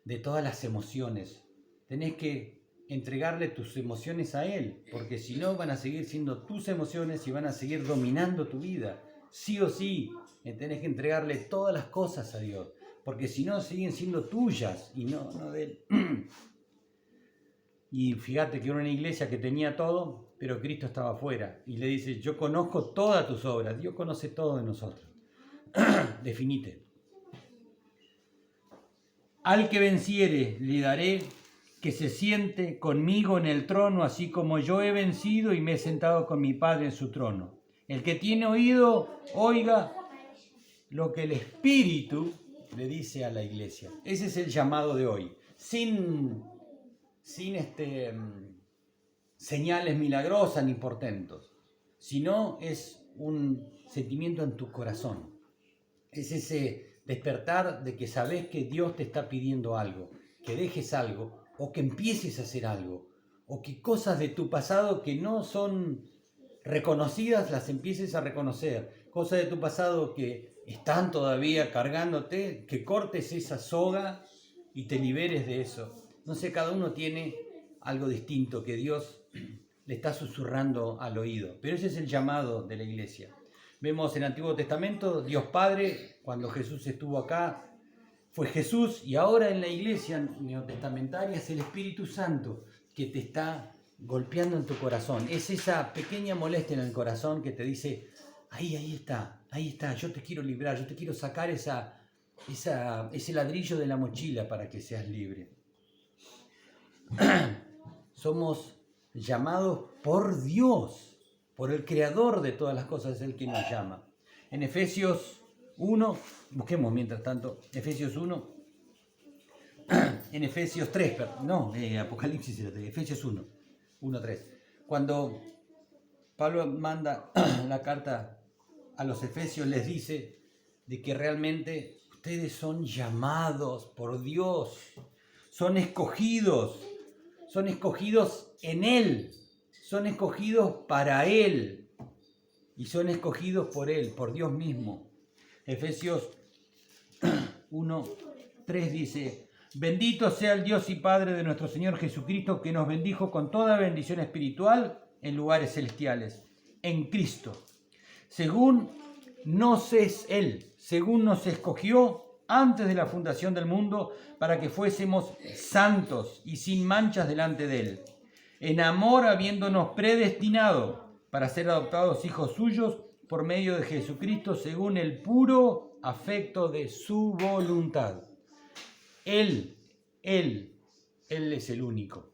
de todas las emociones. Tenés que entregarle tus emociones a Él, porque si no van a seguir siendo tus emociones y van a seguir dominando tu vida. Sí o sí, tenés que entregarle todas las cosas a Dios, porque si no siguen siendo tuyas y no de Él. Y fíjate que era una iglesia que tenía todo, pero Cristo estaba afuera. Y le dice, yo conozco todas tus obras. Dios conoce todo de nosotros. Definite. Al que venciere, le daré que se siente conmigo en el trono, así como yo he vencido y me he sentado con mi Padre en su trono. El que tiene oído, oiga lo que el Espíritu le dice a la iglesia. Ese es el llamado de hoy. Sin señales milagrosas ni portentos, sino es un sentimiento en tu corazón. Es ese despertar de que sabes que Dios te está pidiendo algo, que dejes algo o que empieces a hacer algo, o que cosas de tu pasado que no son reconocidas las empieces a reconocer, cosas de tu pasado que están todavía cargándote, que cortes esa soga y te liberes de eso. No sé, cada uno tiene algo distinto que Dios le está susurrando al oído, pero ese es el llamado de la iglesia. Vemos en el Antiguo Testamento, Dios Padre, cuando Jesús estuvo acá, fue Jesús, y ahora en la iglesia neotestamentaria es el Espíritu Santo que te está golpeando en tu corazón. Es esa pequeña molestia en el corazón que te dice, ahí está, yo te quiero librar, yo te quiero sacar ese ladrillo de la mochila para que seas libre. Somos llamados por Dios, por el creador de todas las cosas, es el que nos llama. En Efesios 1, busquemos mientras tanto, Efesios 1, en Efesios 3, Apocalipsis, Efesios 1, 3. Cuando Pablo manda la carta a los Efesios, les dice de que realmente ustedes son llamados por Dios, son escogidos en Él, son escogidos para Él y son escogidos por Él, por Dios mismo. Efesios 1:3 dice, bendito sea el Dios y Padre de nuestro Señor Jesucristo, que nos bendijo con toda bendición espiritual en lugares celestiales, en Cristo, según nos escogió antes de la fundación del mundo, para que fuésemos santos y sin manchas delante de Él, en amor habiéndonos predestinado para ser adoptados hijos suyos por medio de Jesucristo, según el puro afecto de su voluntad. Él es el único.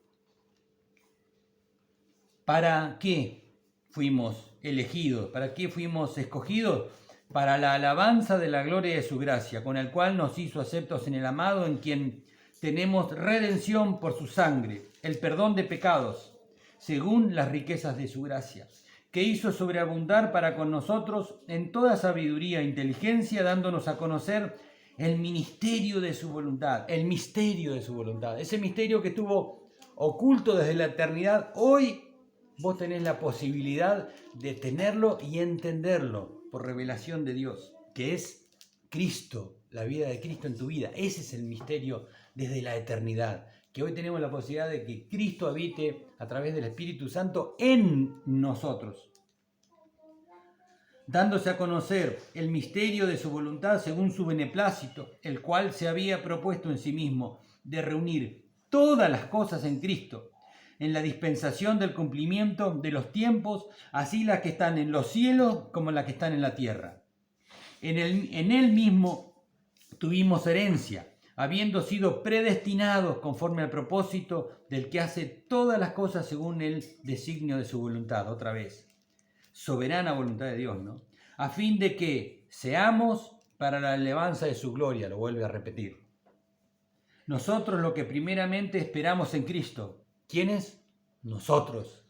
¿Para qué fuimos elegidos? ¿Para qué fuimos escogidos? Para la alabanza de la gloria de su gracia, con el cual nos hizo aceptos en el amado, en quien tenemos redención por su sangre, el perdón de pecados, según las riquezas de su gracia, que hizo sobreabundar para con nosotros en toda sabiduría e inteligencia, dándonos a conocer el misterio de su voluntad, ese misterio que estuvo oculto desde la eternidad. Hoy vos tenés la posibilidad de tenerlo y entenderlo por revelación de Dios, que es Cristo, la vida de Cristo en tu vida. Ese es el misterio desde la eternidad, que hoy tenemos la posibilidad de que Cristo habite a través del Espíritu Santo en nosotros. dándose a conocer el misterio de su voluntad según su beneplácito, el cual se había propuesto en sí mismo de reunir todas las cosas en Cristo, en la dispensación del cumplimiento de los tiempos, así las que están en los cielos como las que están en la tierra. En él mismo tuvimos herencia, habiendo sido predestinados conforme al propósito del que hace todas las cosas según el designio de su voluntad. Otra vez, soberana voluntad de Dios, ¿no? A fin de que seamos para la alabanza de su gloria, lo vuelve a repetir. Nosotros lo que primeramente esperamos en Cristo. ¿Quiénes? Nosotros.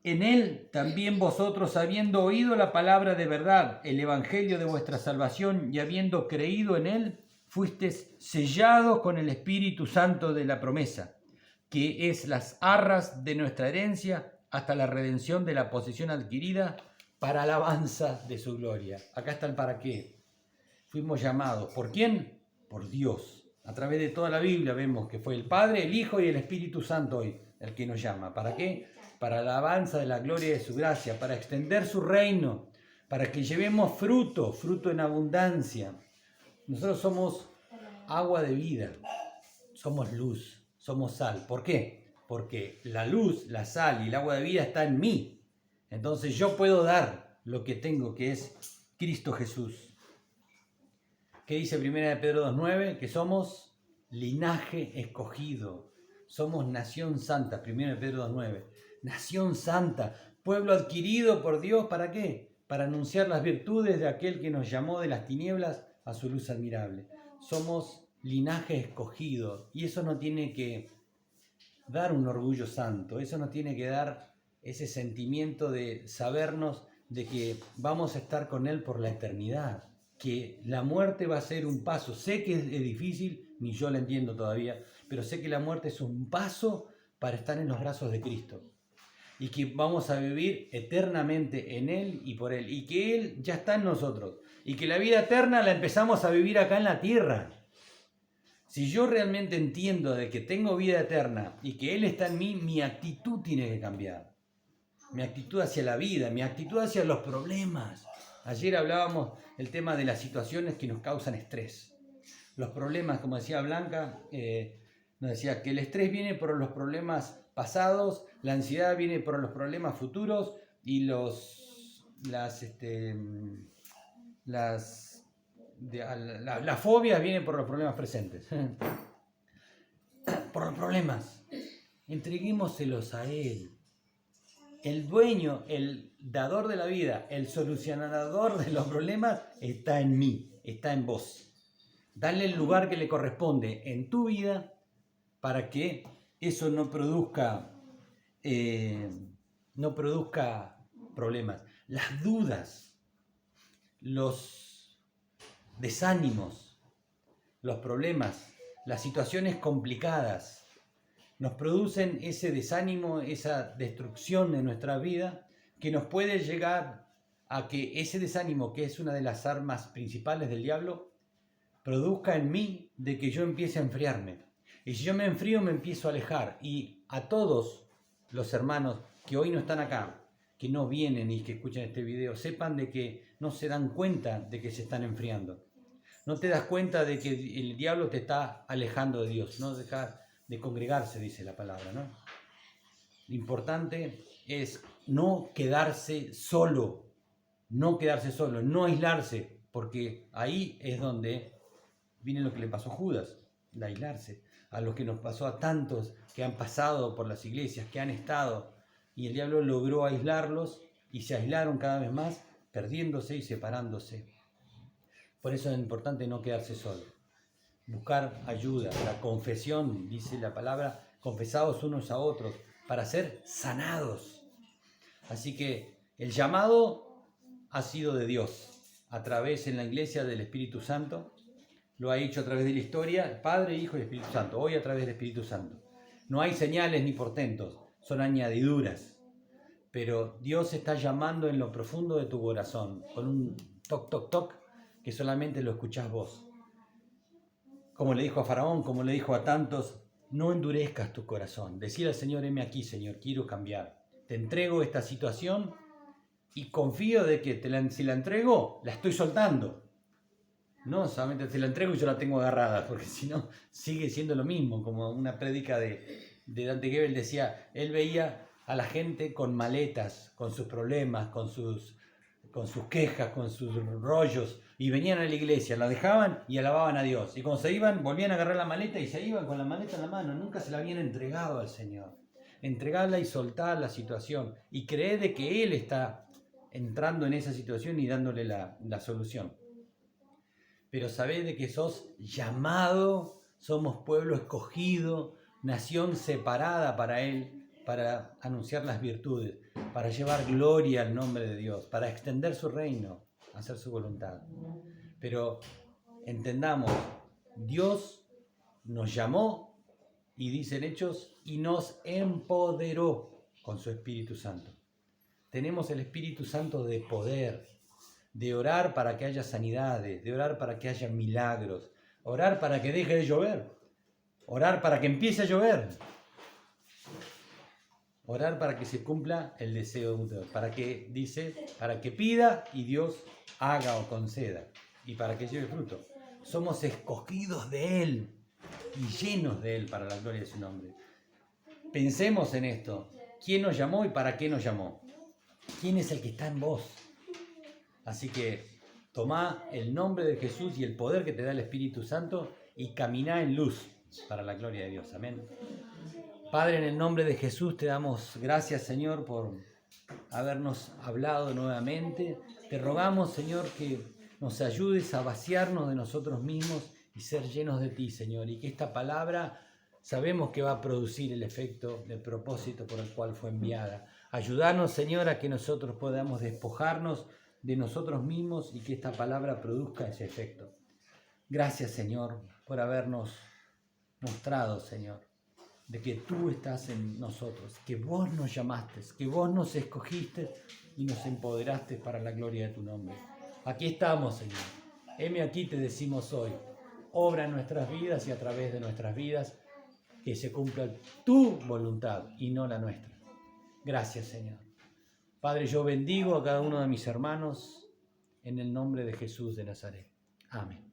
En Él también vosotros, habiendo oído la palabra de verdad, el evangelio de vuestra salvación, y habiendo creído en Él, fuisteis sellados con el Espíritu Santo de la promesa, que es las arras de nuestra herencia hasta la redención de la posesión adquirida para alabanza de su gloria. Acá está el para qué. Fuimos llamados. ¿Por quién? Por Dios. A través de toda la Biblia vemos que fue el Padre, el Hijo y el Espíritu Santo hoy el que nos llama. ¿Para qué? Para la alabanza de la gloria de su gracia, para extender su reino, para que llevemos fruto, fruto en abundancia. Nosotros somos agua de vida, somos luz, somos sal. ¿Por qué? Porque la luz, la sal y el agua de vida está en mí. Entonces yo puedo dar lo que tengo, que es Cristo Jesús. ¿Qué dice 1 Pedro 2:9? Que somos linaje escogido, somos nación santa. 1 Pedro 2:9. Nación santa, pueblo adquirido por Dios, ¿para qué? Para anunciar las virtudes de aquel que nos llamó de las tinieblas a su luz admirable. Somos linaje escogido y eso no tiene que dar un orgullo santo, eso nos tiene que dar ese sentimiento de sabernos de que vamos a estar con Él por la eternidad, que la muerte va a ser un paso. Sé que es difícil, ni yo la entiendo todavía, pero sé que la muerte es un paso para estar en los brazos de Cristo y que vamos a vivir eternamente en Él y por Él, y que Él ya está en nosotros, y que la vida eterna la empezamos a vivir acá en la tierra. Si yo realmente entiendo de que tengo vida eterna y que Él está en mí, mi actitud tiene que cambiar. Mi actitud hacia la vida, mi actitud hacia los problemas. Ayer hablábamos del tema de las situaciones que nos causan estrés. Los problemas, como decía Blanca, nos decía que el estrés viene por los problemas pasados, la ansiedad viene por los problemas futuros y las fobias vienen por los problemas presentes. Por los problemas. Entreguémoselos a Él. El dueño, el dador de la vida, el solucionador de los problemas está en mí, está en vos. Dale el lugar que le corresponde en tu vida para que eso no produzca problemas. Las dudas, los desánimos, los problemas, las situaciones complicadas nos producen ese desánimo, esa destrucción de nuestra vida, que nos puede llegar a que ese desánimo, que es una de las armas principales del diablo, produzca en mí de que yo empiece a enfriarme. Y si yo me enfrío, me empiezo a alejar. Y a todos los hermanos que hoy no están acá, que no vienen y que escuchan este video, sepan de que no se dan cuenta de que se están enfriando. No te das cuenta de que el diablo te está alejando de Dios, no dejar de congregarse, dice la palabra, ¿no? Lo importante es no quedarse solo, no aislarse, porque ahí es donde viene lo que le pasó a Judas, el aislarse, a lo que nos pasó a tantos que han pasado por las iglesias, que han estado, y el diablo logró aislarlos y se aislaron cada vez más, perdiéndose y separándose. Por eso es importante no quedarse solo. Buscar ayuda, la confesión, dice la palabra, confesados unos a otros, para ser sanados. Así que el llamado ha sido de Dios, a través en la iglesia del Espíritu Santo, lo ha hecho a través de la historia, Padre, Hijo y Espíritu Santo, hoy a través del Espíritu Santo. No hay señales ni portentos, son añadiduras, pero Dios está llamando en lo profundo de tu corazón, con un toc, toc, toc, que solamente lo escuchás vos. Como le dijo a Faraón, como le dijo a tantos, no endurezcas tu corazón. Decir al Señor, heme aquí, Señor, quiero cambiar. Te entrego esta situación y confío de que si la entrego, la estoy soltando. No solamente te la entrego y yo la tengo agarrada, porque si no sigue siendo lo mismo, como una prédica de Dante Gebel decía, él veía a la gente con maletas, con sus problemas, con sus quejas, con sus rollos, y venían a la iglesia, la dejaban y alababan a Dios. Y cuando se iban, volvían a agarrar la maleta y se iban con la maleta en la mano, nunca se la habían entregado al Señor. Entregarla y soltar la situación, y creer de que Él está entrando en esa situación y dándole la solución. Pero sabed de que sos llamado, somos pueblo escogido, nación separada para Él, para anunciar las virtudes, para llevar gloria al nombre de Dios, para extender su reino, hacer su voluntad. Pero entendamos, Dios nos llamó, y dicen Hechos, y nos empoderó con su Espíritu Santo. Tenemos el Espíritu Santo de poder, de orar para que haya sanidades, de orar para que haya milagros, orar para que deje de llover, orar para que empiece a llover, orar para que se cumpla el deseo de Dios, para que pida y Dios haga o conceda, y para que lleve fruto. Somos escogidos de Él y llenos de Él para la gloria de su nombre. Pensemos en esto. ¿Quién nos llamó y para qué nos llamó? ¿Quién es el que está en vos? Así que tomá el nombre de Jesús y el poder que te da el Espíritu Santo y caminá en luz para la gloria de Dios. Amén. Padre, en el nombre de Jesús te damos gracias, Señor, por habernos hablado nuevamente. Te rogamos, Señor, que nos ayudes a vaciarnos de nosotros mismos y ser llenos de ti, Señor, y que esta palabra sabemos que va a producir el efecto del propósito por el cual fue enviada. Ayúdanos, Señor, a que nosotros podamos despojarnos de nosotros mismos y que esta palabra produzca ese efecto. Gracias, Señor, por habernos mostrado, Señor, de que tú estás en nosotros, que vos nos llamaste, que vos nos escogiste y nos empoderaste para la gloria de tu nombre. Aquí estamos, Señor. Heme aquí, te decimos hoy, obra en nuestras vidas y a través de nuestras vidas, que se cumpla tu voluntad y no la nuestra. Gracias, Señor. Padre, yo bendigo a cada uno de mis hermanos en el nombre de Jesús de Nazaret. Amén.